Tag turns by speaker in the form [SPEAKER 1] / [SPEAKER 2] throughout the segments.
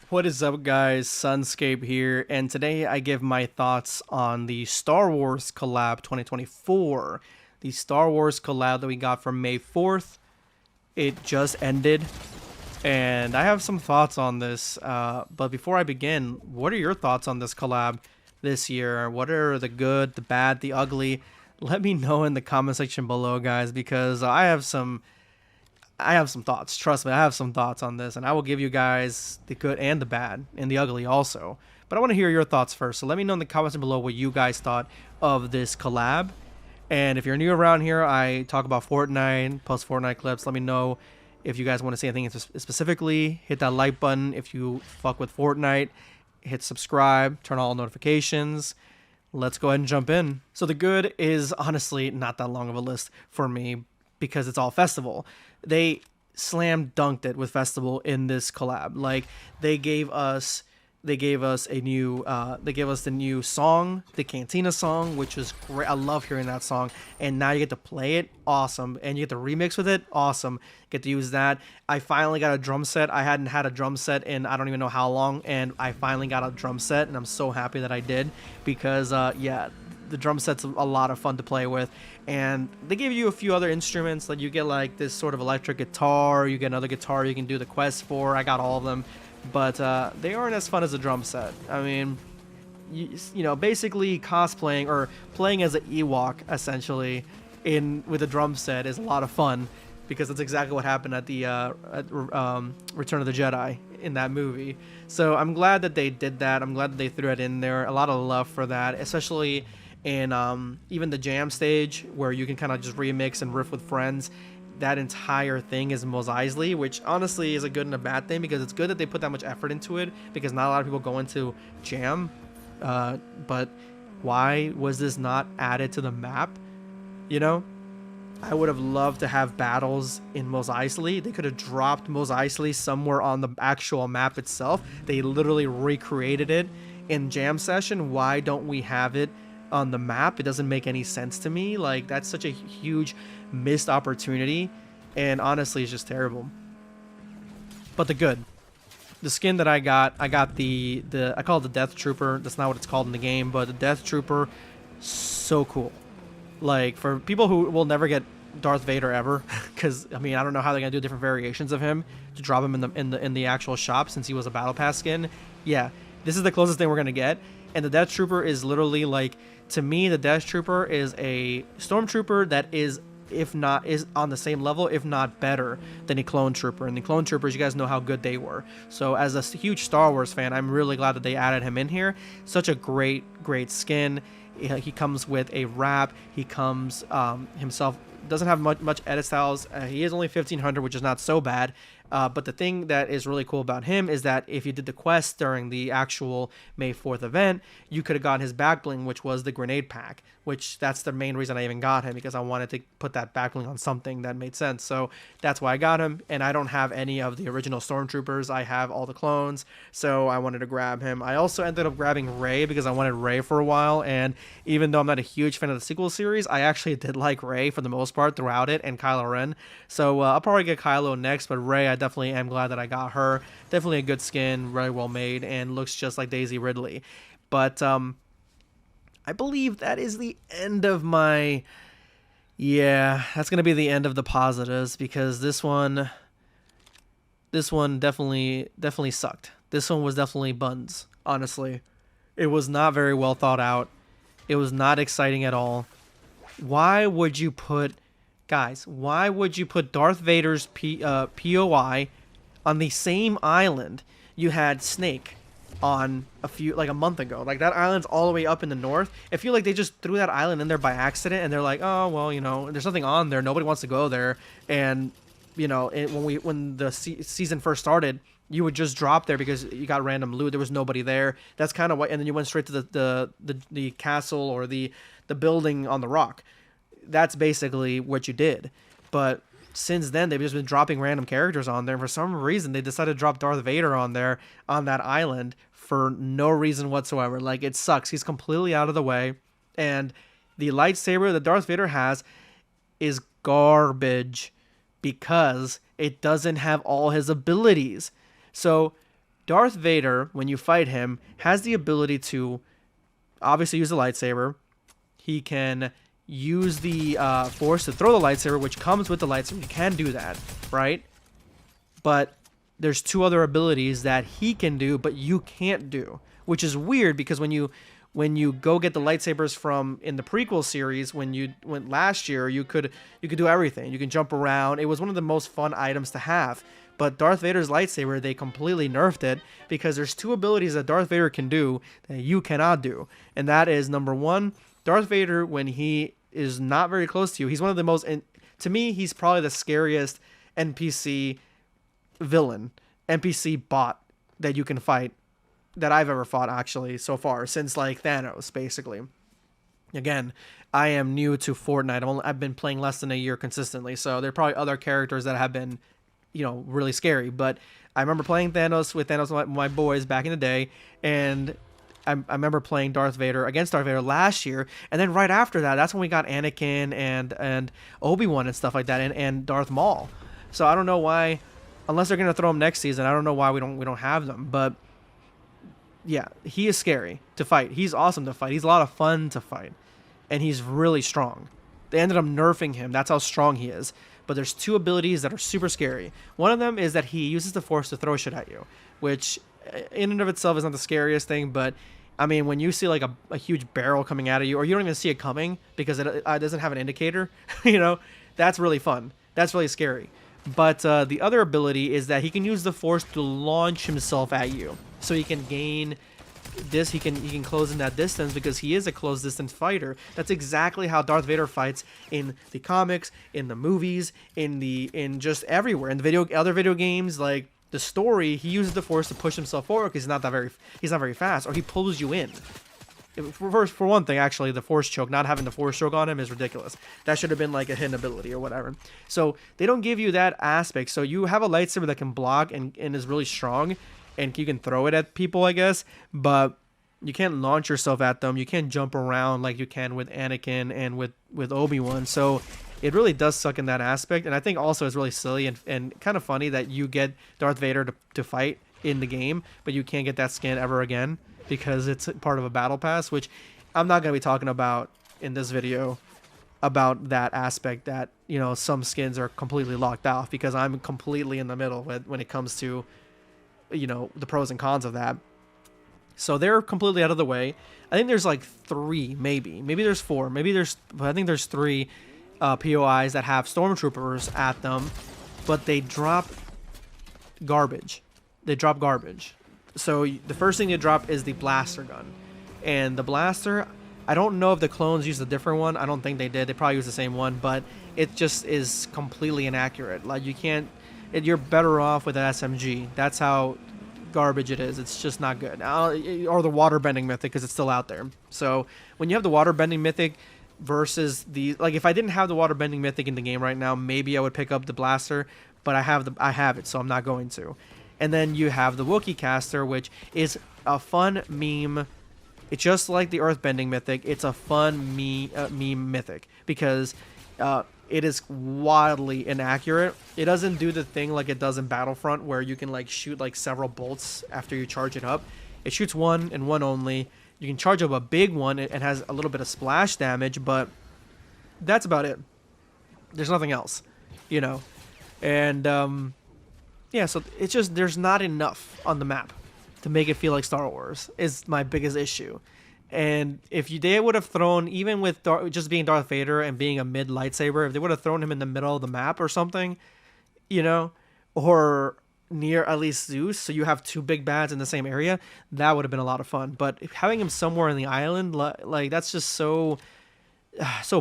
[SPEAKER 1] What is up, guys? Sunscape here, and today I give my thoughts on the Star Wars collab 2024. The Star Wars collab that we got from May 4th. It just ended, and I have some thoughts on this. But before I begin, what are your thoughts on this collab this year? What are the good, the bad, the ugly? Let me know in the comment section below, guys, because I have some thoughts. Trust me, I have some thoughts on this, and I will give you guys the good and the bad and the ugly also. But I want to hear your thoughts first. So let me know in the comments below what you guys thought of this collab. And if you're new around here, I talk about Fortnite, post Fortnite clips. Let me know if you guys want to see anything specifically. Hit that like button if you fuck with Fortnite. Hit subscribe, turn on all notifications. Let's go ahead and jump in. So the good is honestly not that long of a list for me because it's all festival. They slam dunked it with festival in this collab. Like they gave us a new they gave us the new song, the Cantina song, which was great. I love hearing that song, and now you get to play it. Awesome. And you get to remix with it. Awesome. Get to use that. I finally got a drum set. I hadn't had a drum set in I don't even know how long, and I finally got a drum set, and I'm so happy that I did because yeah, the drum set's a lot of fun to play with. And they give you a few other instruments, like you get like this sort of electric guitar, you get another guitar you can do the quest for. I got all of them, but they aren't as fun as a drum set. I mean, you know, basically cosplaying or playing as an Ewok essentially in with a drum set is a lot of fun because that's exactly what happened at the Return of the Jedi in that movie. So I'm glad that they did that. I'm glad that they threw it in there. A lot of love for that, especially in even the jam stage where you can kind of just remix and riff with friends. That entire thing is Mos Eisley, which honestly is a good and a bad thing because it's good that they put that much effort into it because not a lot of people go into jam. But why was this not added to the map? You know, I would have loved to have battles in Mos Eisley. They could have dropped Mos Eisley somewhere on the actual map itself. They literally recreated it in jam session. Why don't we have it on the map? It doesn't make any sense to me. Like, that's such a huge missed opportunity, and honestly it's just terrible. But the skin that I got the I call it the Death Trooper. That's not what it's called in the game, but the Death Trooper, so cool. Like, for people who will never get Darth Vader ever, because I mean, I don't know how they're gonna do different variations of him to drop him in the actual shop since he was a battle pass skin. Yeah, this is the closest thing we're gonna get. And the Death Trooper is literally like, to me, the Death Trooper is a stormtrooper that is, if not, is on the same level, if not better than a clone trooper. And the clone troopers, you guys know how good they were. So as a huge Star Wars fan, I'm really glad that they added him in here. Such a great skin. He comes with a wrap. He comes himself, doesn't have much edit styles. He is only 1500, which is not so bad. But the thing that is really cool about him is that if you did the quest during the actual May 4th event, you could have gotten his back bling, which was the grenade pack, which that's the main reason I even got him, because I wanted to put that back bling on something that made sense. So that's why I got him. And I don't have any of the original stormtroopers. I have all the clones, so I wanted to grab him. I also ended up grabbing Rey because I wanted Rey for a while, and even though I'm not a huge fan of the sequel series, I actually did like Rey for the most part throughout it, and Kylo Ren. So I'll probably get Kylo next, but Rey, I definitely am glad that I got her. Definitely a good skin, very well made, and looks just like Daisy Ridley. But I believe that is the end of my, yeah, that's gonna be the end of the positives, because this one definitely sucked. This one was definitely buns, honestly. It was not very well thought out. It was not exciting at all. Why would you put, guys, why would you put Darth Vader's POI on the same island you had Snake on like a month ago? Like, that island's all the way up in the north. I feel like they just threw that island in there by accident, and they're like, oh well, you know, there's nothing on there, nobody wants to go there. And you know, when the season first started, you would just drop there because you got random loot. There was nobody there. That's kind of what, and then you went straight to the castle or the building on the rock. That's basically what you did. But since then, they've just been dropping random characters on there. And for some reason, they decided to drop Darth Vader on there on that island for no reason whatsoever. Like, it sucks. He's completely out of the way, and the lightsaber that Darth Vader has is garbage because it doesn't have all his abilities. So Darth Vader, when you fight him, has the ability to obviously use the lightsaber. He can use the Force to throw the lightsaber, which comes with the lightsaber. He can do that, right? But there's two other abilities that he can do, but you can't do, which is weird because when you go get the lightsabers from in the prequel series, when you went last year, you could do everything. You can jump around. It was one of the most fun items to have. But Darth Vader's lightsaber, they completely nerfed it because there's two abilities that Darth Vader can do that you cannot do. And that is, number one, Darth Vader, when he is not very close to you, he's one of the most, and to me, he's probably the scariest NPC villain, NPC bot that you can fight, that I've ever fought actually so far, since like Thanos, basically. Again, I am new to Fortnite. I've been playing less than a year consistently, so there are probably other characters that have been, really scary. But I remember playing Thanos with my boys back in the day, and I remember playing Darth Vader against Darth Vader last year, and then right after that, that's when we got Anakin and Obi-Wan and stuff like that, and Darth Maul. So I don't know why, unless they're gonna throw him next season, I don't know why we don't have them. But yeah, he is scary to fight. He's awesome to fight. He's a lot of fun to fight, and he's really strong. They ended up nerfing him. That's how strong he is. But there's two abilities that are super scary. One of them is that he uses the Force to throw shit at you, which in and of itself is not the scariest thing, but I mean, when you see like a huge barrel coming out of you, or you don't even see it coming because it doesn't have an indicator, that's really fun. That's really scary. But the other ability is that he can use the Force to launch himself at you. So he can gain this, he can close in that distance because he is a close distance fighter. That's exactly how Darth Vader fights in the comics, in the movies, in just everywhere. In the other video games, like the story, he uses the Force to push himself forward because he's not very fast, or he pulls you in. For one thing, actually, the Force choke, not having the Force choke on him is ridiculous. That should have been like a hidden ability or whatever. So they don't give you that aspect. So you have a lightsaber that can block and is really strong, and you can throw it at people, I guess, but you can't launch yourself at them. You can't jump around like you can with Anakin and with Obi-Wan. So it really does suck in that aspect. And I think also it's really silly and kind of funny that you get Darth Vader to fight in the game, but you can't get that skin ever again because it's part of a battle pass, which I'm not going to be talking about in this video, about that aspect that, some skins are completely locked off, because I'm completely in the middle when it comes to, the pros and cons of that. So they're completely out of the way. I think there's like three, maybe there's four, but I think there's three POIs that have stormtroopers at them, but they drop garbage. So the first thing they drop is the blaster gun, and the blaster, I don't know if the clones used a different one. I don't think they did. They probably used the same one, but it just is completely inaccurate. Like, you can't, you're better off with an SMG. That's how garbage it is. It's just not good. Or the water bending mythic, because it's still out there. So when you have the water bending mythic versus if I didn't have the water bending mythic in the game right now, maybe I would pick up the blaster, but I have it, so I'm not going to. And then you have the Wookiee caster, which is a fun meme. It's just like the earthbending mythic. It's a fun meme mythic because it is wildly inaccurate. It doesn't do the thing like it does in Battlefront, where you can shoot several bolts after you charge it up. It shoots one and one only. You can charge up a big one and has a little bit of splash damage, but that's about it. There's nothing else, And yeah, so it's just, there's not enough on the map to make it feel like Star Wars is my biggest issue. And if they would have thrown, even with just being Darth Vader and being a mid lightsaber, if they would have thrown him in the middle of the map or something, or near at least Zeus, so you have two big bads in the same area, that would have been a lot of fun. But having him somewhere in the island, that's just so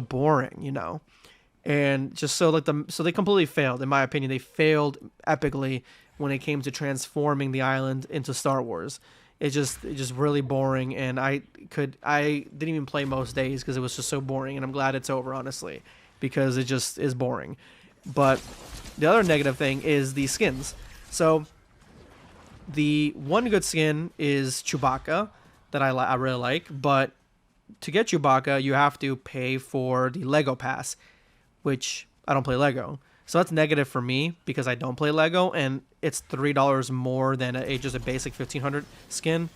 [SPEAKER 1] boring, And just so they completely failed, in my opinion. They failed epically when it came to transforming the island into Star Wars. It's just really boring, and I didn't even play most days because it was just so boring, and I'm glad it's over, honestly, because it just is boring. But the other negative thing is the skins. So the one good skin is Chewbacca that I really like, but to get Chewbacca, you have to pay for the Lego Pass, which I don't play Lego. So that's negative for me because I don't play Lego, and it's $3 more than just a basic 1500 skin.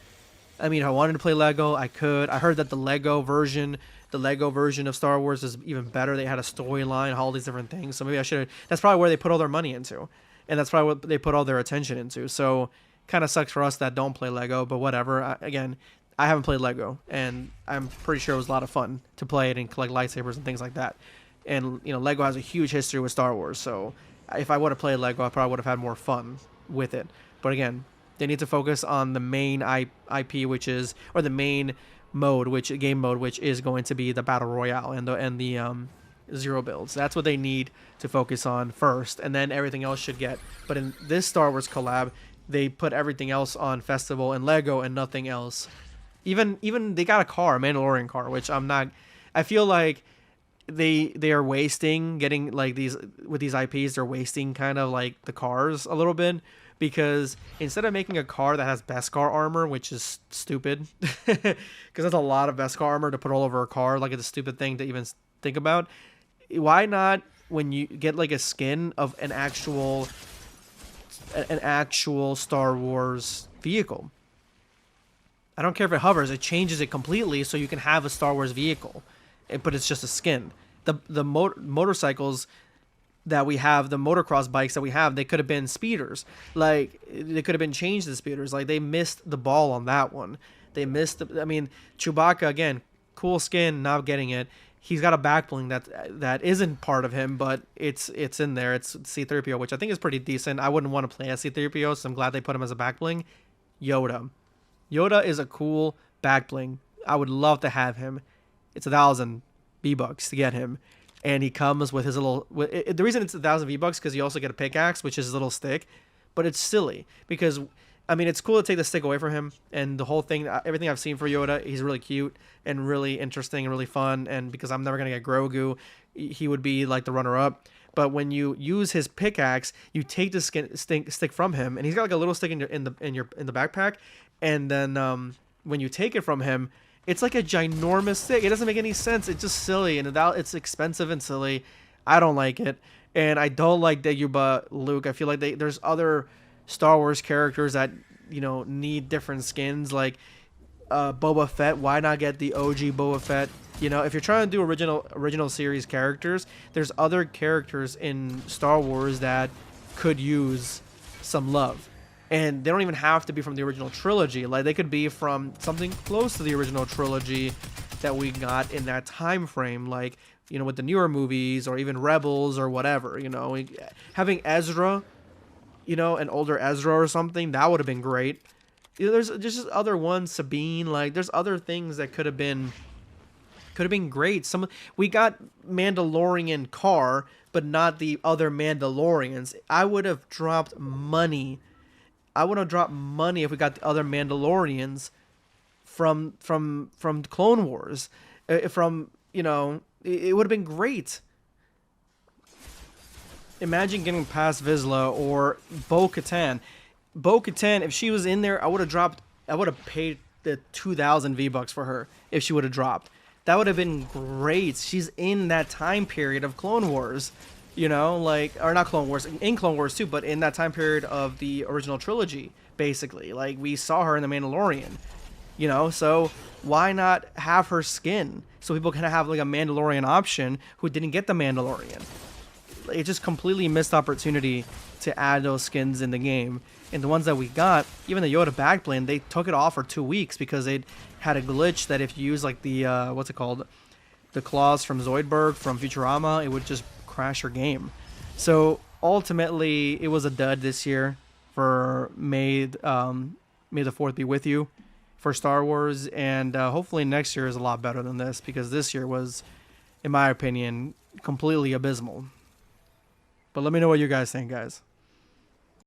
[SPEAKER 1] I mean, if I wanted to play Lego, I could. I heard that the Lego version of Star Wars is even better. They had a storyline, all these different things. So maybe I should. That's probably where they put all their money into, and that's probably what they put all their attention into. So kind of sucks for us that don't play Lego, but whatever. Again, I haven't played Lego, and I'm pretty sure it was a lot of fun to play it and collect lightsabers and things like that. And Lego has a huge history with Star Wars, so if I would have played Lego, I probably would have had more fun with it. But again, they need to focus on the main IP, which is, or the main mode, game mode, which is going to be the battle royale and the zero builds. That's what they need to focus on first, and then everything else should get. But in this Star Wars collab, they put everything else on Festival and Lego and nothing else. Even they got a car, a Mandalorian car, which I'm not. I feel like they are wasting getting like these with these IPs. They're wasting kind of like the cars a little bit, because instead of making a car that has Beskar armor, which is stupid, because that's a lot of Beskar armor to put all over a car, like it's a stupid thing to even think about. Why not, when you get like a skin of an actual Star Wars vehicle? I don't care if it hovers, it changes it completely so you can have a Star Wars vehicle, but it's just a skin. The motorcycles that we have, the motocross bikes that we have, they could have been speeders. Like, they could have been changed to speeders. Like, they missed the ball on that one. They missed I mean, Chewbacca, again, cool skin, not getting it. He's got a back bling that isn't part of him, but it's in there. It's C-3PO, which I think is pretty decent. I wouldn't want to play as C-3PO, so I'm glad they put him as a back bling. Yoda is a cool back bling. I would love to have him. It's 1,000 V-Bucks to get him. And he comes with his little... the reason it's 1,000 V-Bucks because you also get a pickaxe, which is his little stick. But it's silly because, I mean, it's cool to take the stick away from him. And the whole thing, everything I've seen for Yoda, he's really cute and really interesting and really fun. And because I'm never going to get Grogu, he would be like the runner-up. But when you use his pickaxe, you take the stick from him, and he's got like a little stick in the backpack. And then when you take it from him, it's like a ginormous stick. It doesn't make any sense. It's just silly, and it's expensive and silly. I don't like it, and I don't like Dagobah Luke. I feel like there's other Star Wars characters that need different skins, like Boba Fett. Why not get the OG Boba Fett? If you're trying to do original series characters, there's other characters in Star Wars that could use some love. And they don't even have to be from the original trilogy. Like, they could be from something close to the original trilogy that we got in that time frame, like, with the newer movies or even Rebels or whatever, Having Ezra, an older Ezra or something, that would have been great. There's just other ones, Sabine, like, there's other things that could have been great. We got Mandalorian Car, but not the other Mandalorians. I would have dropped money if we got the other Mandalorians from Clone Wars. It would have been great. Imagine getting past Vizsla or Bo-Katan. Bo-Katan, if she was in there, I would have paid the 2,000 V-Bucks for her if she would have dropped. That would have been great. She's in that time period of Clone Wars. Or not Clone Wars, in Clone Wars too, but in that time period of the original trilogy, basically. Like, we saw her in The Mandalorian, so why not have her skin so people can have like a Mandalorian option who didn't get the Mandalorian? It just completely missed opportunity to add those skins in the game. And the ones that we got, even the Yoda backbling, they took it off for 2 weeks because it had a glitch that if you use like the, what's it called? The claws from Zoidberg from Futurama, it would just crash your game. So ultimately, it was a dud this year for May the 4th be with you for Star Wars, and hopefully next year is a lot better than this, because this year was, in my opinion, completely abysmal. But let me know what you guys think, guys.